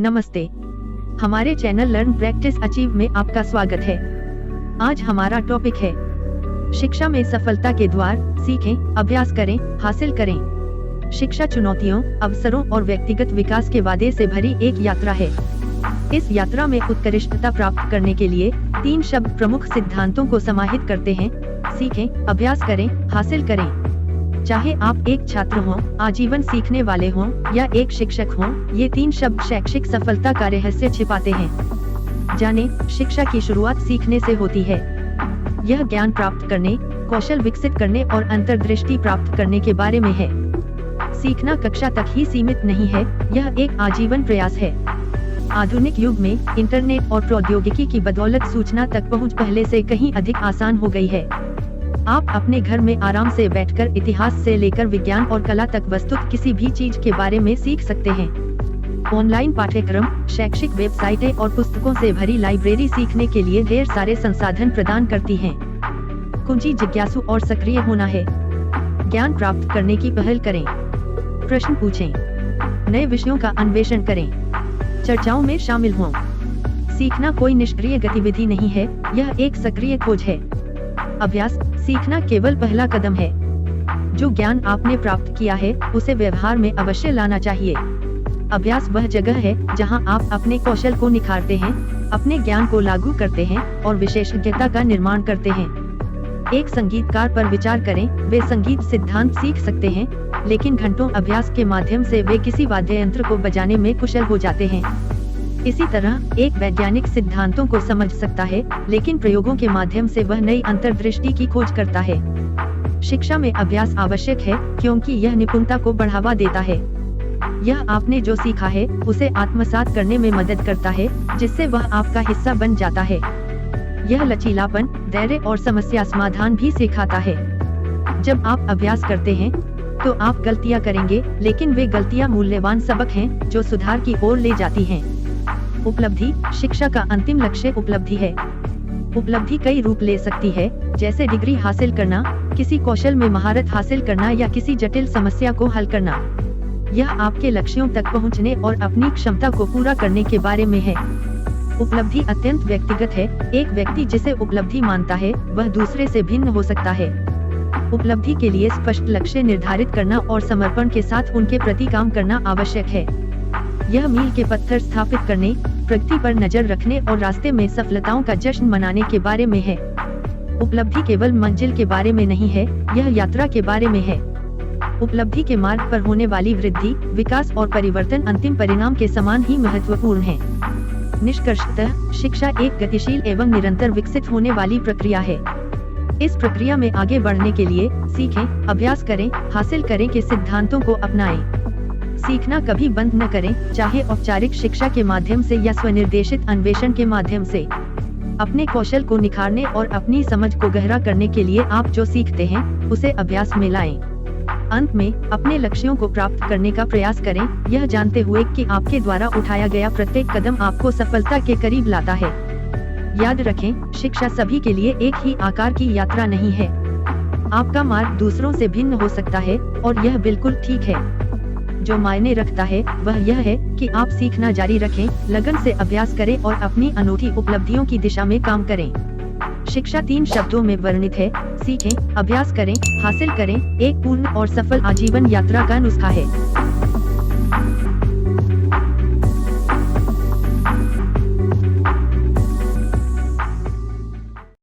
नमस्ते। हमारे channel learn practice achieve में आपका स्वागत है। आज हमारा टॉपिक है शिक्षा में सफलता के द्वार। सीखें, अभ्यास करें, हासिल करें। शिक्षा चुनौतियों, अवसरों और व्यक्तिगत विकास के वादे से भरी एक यात्रा है। इस यात्रा में उत्कृष्टता प्राप्त करने के लिए 3 शब्द प्रमुख सिद्धांतों को समाहित करते हैं। सीखें, अभ्यास करें, हासिल करें। चाहे आप एक छात्र हों, आजीवन सीखने वाले हों या एक शिक्षक हों, ये 3 शब्द शैक्षिक सफलता का रहस्य छिपाते हैं। जानें, शिक्षा की शुरुआत सीखने से होती है। यह ज्ञान प्राप्त करने, कौशल विकसित करने और अंतर्दृष्टि प्राप्त करने के बारे में है। सीखना कक्षा तक ही सीमित नहीं है, यह एक आजीवन प्रयास है। आधुनिक युग में इंटरनेट और प्रौद्योगिकी की बदौलत सूचना तक पहुंच पहले से कहीं अधिक आसान हो गई है। आप अपने घर में आराम से बैठकर इतिहास से लेकर विज्ञान और कला तक वस्तुत किसी भी चीज के बारे में सीख सकते हैं। ऑनलाइन पाठ्यक्रम, शैक्षिक वेबसाइटें और पुस्तकों से भरी लाइब्रेरी सीखने के लिए ढेर सारे संसाधन प्रदान करती हैं। कुंजी जिज्ञासु और सक्रिय होना है। ज्ञान प्राप्त करने की पहल करें। प्रश्न पूछें। नए विषयों का अन्वेषण करें। चर्चाओं में शामिल हों। सीखना कोई निष्क्रिय गतिविधि नहीं है, यह एक सक्रिय खोज है। अभ्यास, सीखना केवल पहला कदम है। जो ज्ञान आपने प्राप्त किया है, उसे व्यवहार में अवश्य लाना चाहिए। अभ्यास वह जगह है जहां आप अपने कौशल को निखारते हैं, अपने ज्ञान को लागू करते हैं और विशेषज्ञता का निर्माण करते हैं। एक संगीतकार पर विचार करें। वे संगीत सिद्धांत सीख सकते हैं, लेकिन घंटों अभ्यास के माध्यम से वे किसी वाद्य यंत्र को बजाने में कुशल हो जाते हैं। इसी तरह एक वैज्ञानिक सिद्धांतों को समझ सकता है, लेकिन प्रयोगों के माध्यम से वह नई अंतर्दृष्टि की खोज करता है। शिक्षा में अभ्यास आवश्यक है, क्योंकि यह निपुणता को बढ़ावा देता है। यह आपने जो सीखा है, उसे आत्मसात करने में मदद करता है, जिससे वह आपका हिस्सा बन जाता है। यह लचीलापन, धैर्य और समस्या समाधान भी सिखाता है। जब आप अभ्यास करते हैं, तो आप गलतियां करेंगे, लेकिन वे गलतियां मूल्यवान सबक हैं, जो सुधार की ओर ले जाती हैं। उपलब्धि, शिक्षा का अंतिम लक्ष्य उपलब्धि है। उपलब्धि कई रूप ले सकती है, जैसे डिग्री हासिल करना, किसी कौशल में महारत हासिल करना या किसी जटिल समस्या को हल करना। यह आपके लक्ष्यों तक पहुंचने और अपनी क्षमता को पूरा करने के बारे में है। उपलब्धि अत्यंत व्यक्तिगत है। एक व्यक्ति जिसे उपलब्धि मानता है, वह दूसरे से भिन्न हो सकता है। उपलब्धि के लिए स्पष्ट लक्ष्य निर्धारित करना और समर्पण के साथ उनके प्रति काम करना आवश्यक है। यह मील के पत्थर स्थापित करने, प्रगति पर नजर रखने और रास्ते में सफलताओं का जश्न मनाने के बारे में है। उपलब्धि केवल मंजिल के बारे में नहीं है, यह यात्रा के बारे में है। उपलब्धि के मार्ग पर होने वाली वृद्धि, विकास और परिवर्तन अंतिम परिणाम के समान ही महत्वपूर्ण है। निष्कर्षतः, शिक्षा एक गतिशील एवं निरंतर विकसित होने वाली प्रक्रिया है। इस प्रक्रिया में आगे बढ़ने के लिए सीखें, अभ्यास करें, हासिल करें के सिद्धांतों को अपनाएं। सीखना कभी बंद न करें, चाहे औपचारिक शिक्षा के माध्यम से या स्वनिर्देशित अन्वेषण के माध्यम से। अपने कौशल को निखारने और अपनी समझ को गहरा करने के लिए आप जो सीखते हैं, उसे अभ्यास में लाएं। अंत में, अपने लक्ष्यों को प्राप्त करने का प्रयास करें, यह जानते हुए कि आपके द्वारा उठाया गया प्रत्येक कदम आपको सफलता के करीब लाता है। याद रखें, शिक्षा सभी के लिए एक ही आकार की यात्रा नहीं है। आपका मार्ग दूसरों से भिन्न हो सकता है, और यह बिल्कुल ठीक है। जो मायने रखता है, वह यह है कि आप सीखना जारी रखें, लगन से अभ्यास करें और अपनी अनूठी उपलब्धियों की दिशा में काम करें। शिक्षा 3 शब्दों में वर्णित है। सीखें, अभ्यास करें, हासिल करें, एक पूर्ण और सफल आजीवन यात्रा का नुस्खा है।